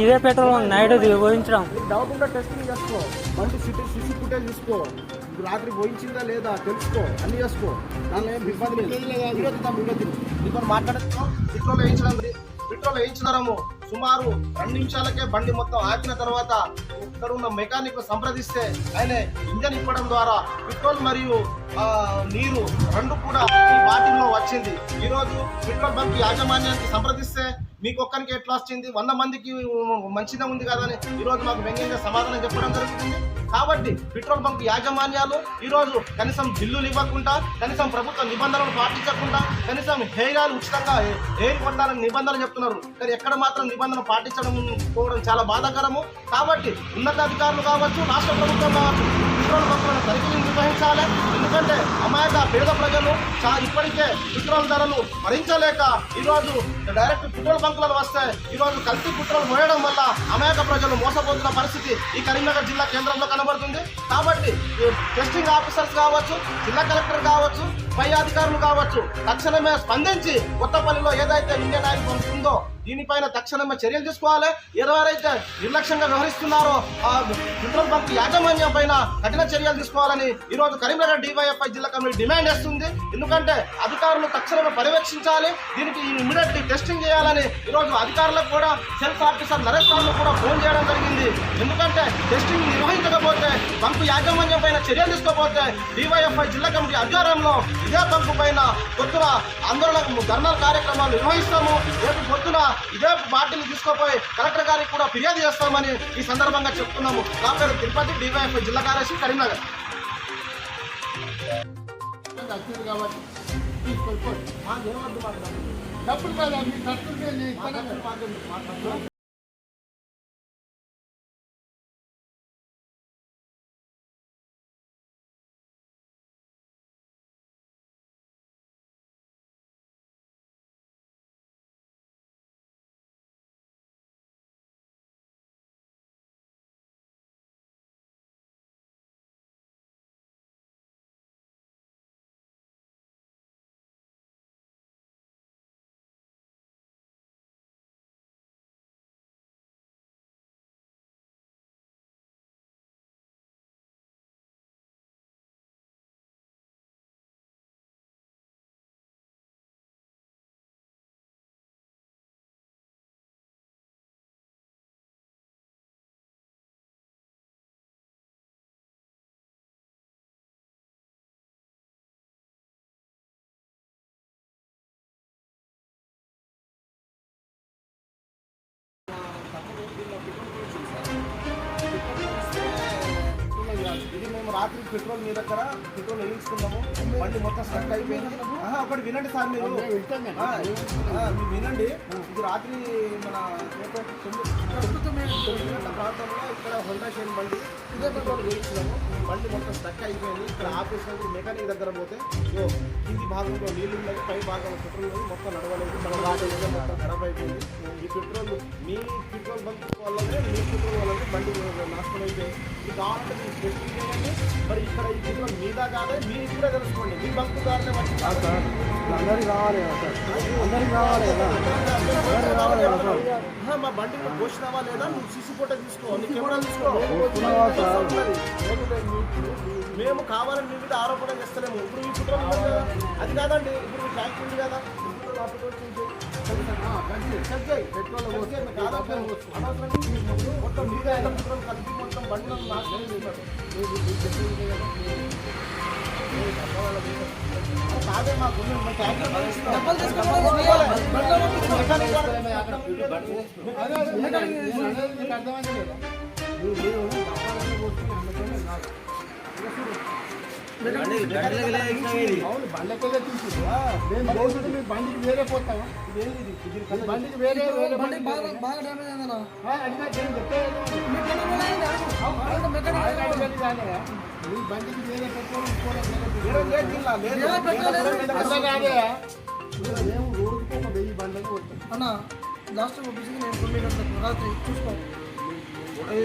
ఇదే petrol night పోయించడం doubt ఉంటే testing చేసుకో, బండి సిసి ఫుటేజ్ తీసుకో, రాత్రి పోయించిందా లేదా తెలుసుకో, అన్ని చేసుకో. దానిలో ఏం ఇబ్బంది లేదు. ఇప్పుడు మాట్లాడుతున్నాం. పెట్రోల్ వేయించడము సుమారు 2 నిమిషాలకే బండి మొత్తం ఆపిన తర్వాత ఇక్కడ ఉన్న మెకానిక్ సంప్రదిస్తే ఆయన ఇంజన్ ఇప్పడం ద్వారా పెట్రోల్ మరియు నీరు రెండు కూడా ఈ బాటిల్లో వచ్చింది. ఈరోజు పెట్రోల్ బంక్ యాజమాన్యానికి సంప్రదిస్తే మీకు ఒక్కరికి ఎట్లా వచ్చింది, 100 మందికి మంచిగా ఉంది కదా అని ఈరోజు మాకు వ్యంగ్యంగా సమాధానం చెప్పడం జరుగుతుంది. కాబట్టి పెట్రోల్ బంక్ యాజమాన్యాలు ఈరోజు కనీసం బిల్లులు ఇవ్వకుండా, కనీసం ప్రభుత్వ నిబంధనలు పాటించకుండా, కనీసం హెయిరాలు ఉచితంగా హెయిర్ కొట్టాలని నిబంధనలు చెప్తున్నారు. కానీ ఎక్కడ మాత్రం నిబంధన పాటించడం పోవడం చాలా బాధాకరము. కాబట్టి ఉన్నతాధికారులు కావచ్చు, రాష్ట్ర ప్రభుత్వం కావచ్చు, పెట్రోల్ బంకులను తనిఖీలు నిర్వహించాలి. ఎందుకంటే అమాయక పేద ప్రజలు ఇప్పటికే పెట్రోల్ ధరలు భరించలేక ఈరోజు డైరెక్ట్ పెట్రోల్ బంకులను వస్తే ఈరోజు కల్తీ పెట్రోల్ మోయడం వల్ల అమాయక ప్రజలు మోసపోతున్న పరిస్థితి ఈ కరీంనగర్ జిల్లా కేంద్రంలో కనబడుతుంది. కాబట్టి టెస్టింగ్ ఆఫీసర్స్ కావచ్చు, జిల్లా కలెక్టర్ కావచ్చు, పై అధికారులు కావచ్చు, తక్షణమే స్పందించి కొత్తపల్లిలో ఏదైతే ఇండియన్ ఆయిల్ బంక్ ఉందో దీనిపైన తక్షణమే చర్యలు తీసుకోవాలి. ఎవరైతే నిర్లక్ష్యంగా వ్యవహరిస్తున్నారో ఆ పెట్రోల్ బంక్ యాజమాన్యం పైన కఠిన చర్యలు తీసుకోవాలని ఈరోజు కరీంనగర్ డివైఎఫ్ఐ జిల్లా కమిటీ డిమాండ్ చేస్తుంది. ఎందుకంటే అధికారులు తక్షణమే పర్యవేక్షించాలి, దీనికి ఇమ్మీడియట్లీ టెస్టింగ్ చేయాలని ఈరోజు అధికారులకు కూడా సెల్ఫ్ ఆఫీసర్ నరేష్ రావును కూడా ఫోన్ చేయడం జరిగింది. ఎందుకంటే టెస్టింగ్ నిర్వహించకపోతే బంకు యాజమాన్యం పైన చర్యలు తీసుకోకపోతే డివైఎఫ్ఐ జిల్లా కమిటీ ఆధ్వర్యంలో ఇదే బంకు పైన పొద్దున ఆందోళన ధర్నా కార్యక్రమాలు నిర్వహిస్తాము. రేపు పొద్దున ఇదే బాటిల్ తీసుకుపోయి కలెక్టర్ గారికి కూడా ఫిర్యాదు చేస్తామని ఈ సందర్భంగా చెప్తున్నాము. నా పేరు తిరుపతి, డివైఎఫ్ఐ జిల్లా కార్యదర్శి, కరీంనగర్. ఇది మేము రాత్రి పెట్రోల్ మీ దగ్గర పెట్రోల్ వేయించుకున్నాము, బండి మొత్తం స్టక్ అయిపోయింది. ఒకటి వినండి సార్, మీరు వినండి. ఇది రాత్రి మన 9 గంటల ప్రాంతంలో ఇక్కడ హోండా షైన్ బండి ఇదే పెట్రోల్ వేయించుకున్నాము, బండి మొత్తం స్టక్ అయిపోయింది. ఇక్కడ ఆపేసినప్పుడు మెకానిక్ దగ్గర పోతే కింది భాగంలో నీళ్ళు ఉన్నది, పై భాగంలో పెట్రోల్ మొత్తం నడవలేదు, మొత్తం ఖరాబ్ అయిపోయింది. ఈ పెట్రోల్ మీ పెట్రోల్ బంక్ వల్లనే, మీ పెట్రోల్ వల్లనే బండి నాశనం అయిపోయింది. ఇది కావాలంటే మీరు టెస్టింగ్ చేయండి. మరి ఇక్కడ ఈ పెట్రోల్ మీద కాదే మీరు కూడా తెలుసుకోండి, మీ బంకు ద్వారానే వచ్చింది. అందరికి రావాలి కదా సార్, అందరికి రావాలి కదా, మా బండి పోసినావా లేదా, నువ్వు సిసి ఫోటో తీసుకో, నీ కెమెరా తీసుకో. మేము కావాలని మీ మీద ఆరోపణ చేస్తలేము. ఇప్పుడు ఈ పెట్రోల్ అది కాదండి, ఇప్పుడు మీ ట్యాంక్ ఉంది కదా, మొత్తం మీద పెట్రోల్ కలిపి మొత్తం బండి నాశనం చేశారు. కాదే మాకు బండ్లకెళ్ళే తీసి బండికి వేరే పోతాం, బండికి వేరే బాగా డ్యామేజ్ అయిందన్నా. మీ బండికి వేరే పెట్రోల్ మేము రోజుకి ఒక 1000 బండ్లకు పోతాం అన్న. లాస్ట్ ఆఫీస్కి నేను 9 గంటలకు రాత్రి చూసుకో. అది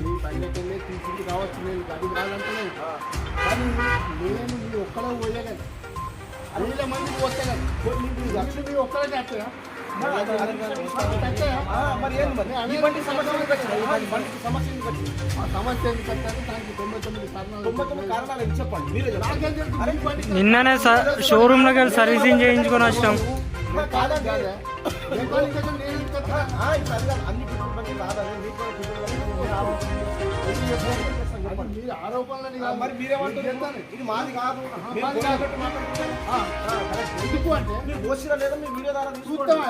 నీ పల్లెటూళ్ళే తీసుకుంటూ కావచ్చు, నేను అది రాదంటలేదు. కానీ నేను మీరు ఒక్కడే పోయగలను, 1000 మందికి పోతాను. లక్షలు మీరు ఒక్కడే చేస్తాయా? మరి ఏంది మరి ఈ బండి సమస్య ఎందుకు వచ్చింది? సమస్య ఎందుకు వచ్చింది? ఆ సమస్య ఎందుకు వచ్చారు? దానికి 99 కారణాలు ఏమి చెప్పండి. మీరు నిన్ననే షోరూమ్ లోకి వెళ్ళి సర్వీసింగ్ చేయించుకొని వచ్చాం. కాదండి, అన్ని పిల్లల బట్టి కాదని మీరు ఆరోపణలని కాదు. మరి మీరేమంటారు? ఇది మాది కాదు, ఎందుకు అంటే మీరు పోసినా లేదా మీ వీడియో ద్వారా చూస్తామా?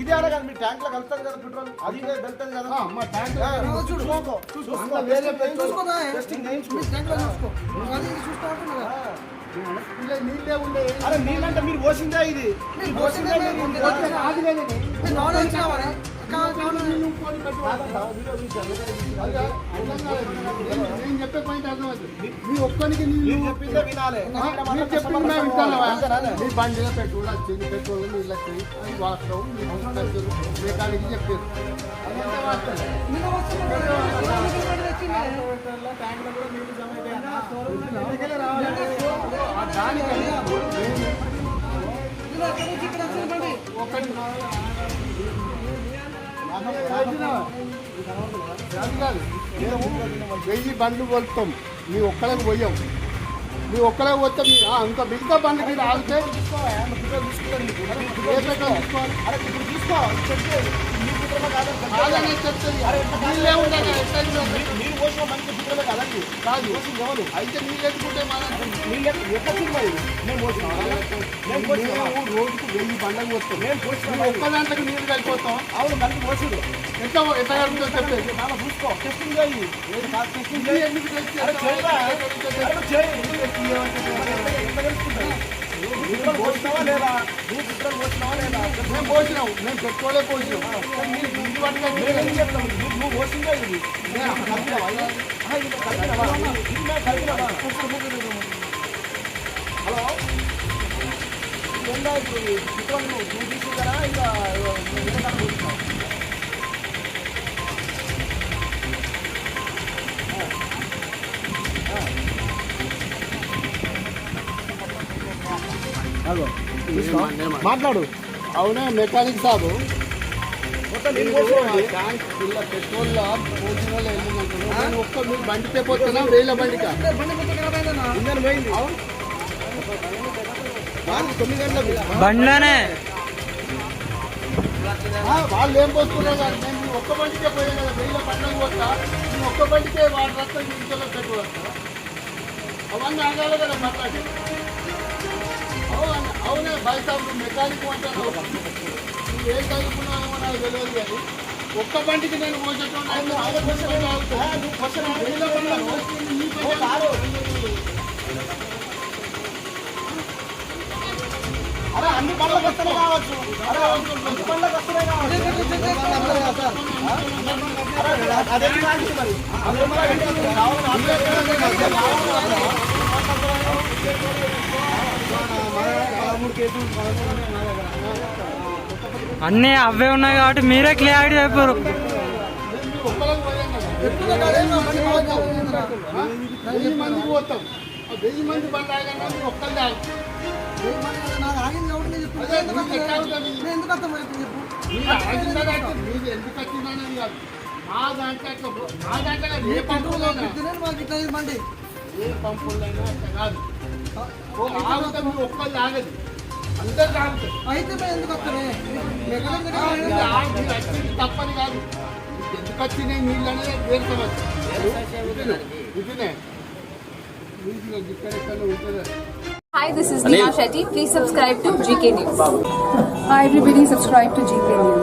ఇది అనగా మీ ట్యాంక్ లో కలుస్తుంది కదా పెట్రోల్, అది వెళ్తుంది కదా మా ట్యాంక్. నీళ్ళే ఉండే. అరే నీళ్ళంటే మీరు పోసిందే, ఇది నేను చెప్పే పాయింట్ అర్థమవుతుంది. మీ ఒక్కరికి చెప్పిందే వినాలి. మీరు చెప్పింది మీ బండిలో పెట్రోల్ వచ్చింది, పెట్రోల్ నీళ్ళు వచ్చాయి, అది వాస్తవం. మెకానిక్ చెప్పారు ట్యాంక్లో కూడా నీళ్ళు జమ ఒకటి కాదు. 1000 బండ్లు కొలుస్తాం, మీ ఒక్కరికి పోయాం. మీ ఒక్కరికి పోతే ఇంకా మిగతా బండ్లు మీరు ఆగితే కాదు. అయితే నీళ్ళు ఎత్తుకుంటే రోజుకు 1000 బండ్లకు పోస్తాం. ఒక్క దాంట్లోకి నీళ్ళు కలిపోతాం. అవును కలిపి పోసుడు ఎట్లా కలుగుతుందో చెప్పేది చూసుకో. టెస్టింగ్ ఎందుకు పోసినావా లేదా? నువ్వు పెట్రోల్ పోసినావా లేదా? మేము పోసినావు, మేము పెట్రోలే పోసినాం. నువ్వు పోసిందా ఇది? హలో ఏందా ఇప్పుడు పెట్రోల్ నువ్వు తీసుకురా ఇంకా పోసినావు? మాట్లాడు. అవునా మెకానిక్ సాబు ట్యాంక్ పిల్ల పెట్రోల్ పోసిన వాళ్ళు వెళ్ళిందంటున్నాను. ఒక్క మీరు బండి తెపోతున్నా 1000 బండికా 9 గంటలకు బండ్లోనే వాళ్ళు ఏం పోస్తున్నారు కానీ నేను ఒక్క బండికే పోయాను కదా. 1000 బండ్లకు పోతా, నేను ఒక్క బండికే వాటి రక్తం ఇంట్లో పెట్రోల్ వస్తా. అవన్నీ ఆగాలి కదా మాట్లాడి. అవునే బాయ్ సాబ్ మెకానిక్ అంటాను. నువ్వు ఏం చదువుకున్నావో నాకు తెలియదు కానీ ఒక్క బండికి నేను మోసేటోడు. అరే అన్ని బండ్లకు వస్తూనే కావచ్చు. అరే అన్ని బండ్లకు వస్తూనే కావచ్చు. అదే మరి అన్నీ అవే ఉన్నాయి కాబట్టి మీరే క్లియర్ చెప్పారు. 1000 మందికి పోతాం. 1000 మంది బండి ఆగన్నా మీరు ఒక్కళ్ళే ఎందుకు వచ్చిందనేది కాదు. మా దాంట్లో ఏ పంపులైనా ఏ పంపులైనా అట్లా కాదు. ఆగుతా మీరు ఒక్కళ్ళు ఆగదు, అందరు తాగుతారు. అయితే ఎందుకు వస్తానే తప్పని కాదు. ఎందుకు వచ్చినాయి నీళ్ళు అనేది వేరే సమస్య. ఇదినే ఇక్కడెక్కడ ఉంటుంది. Hi, this is Neha Shetty. Please subscribe to GK News. Hi everybody, subscribe to GK News.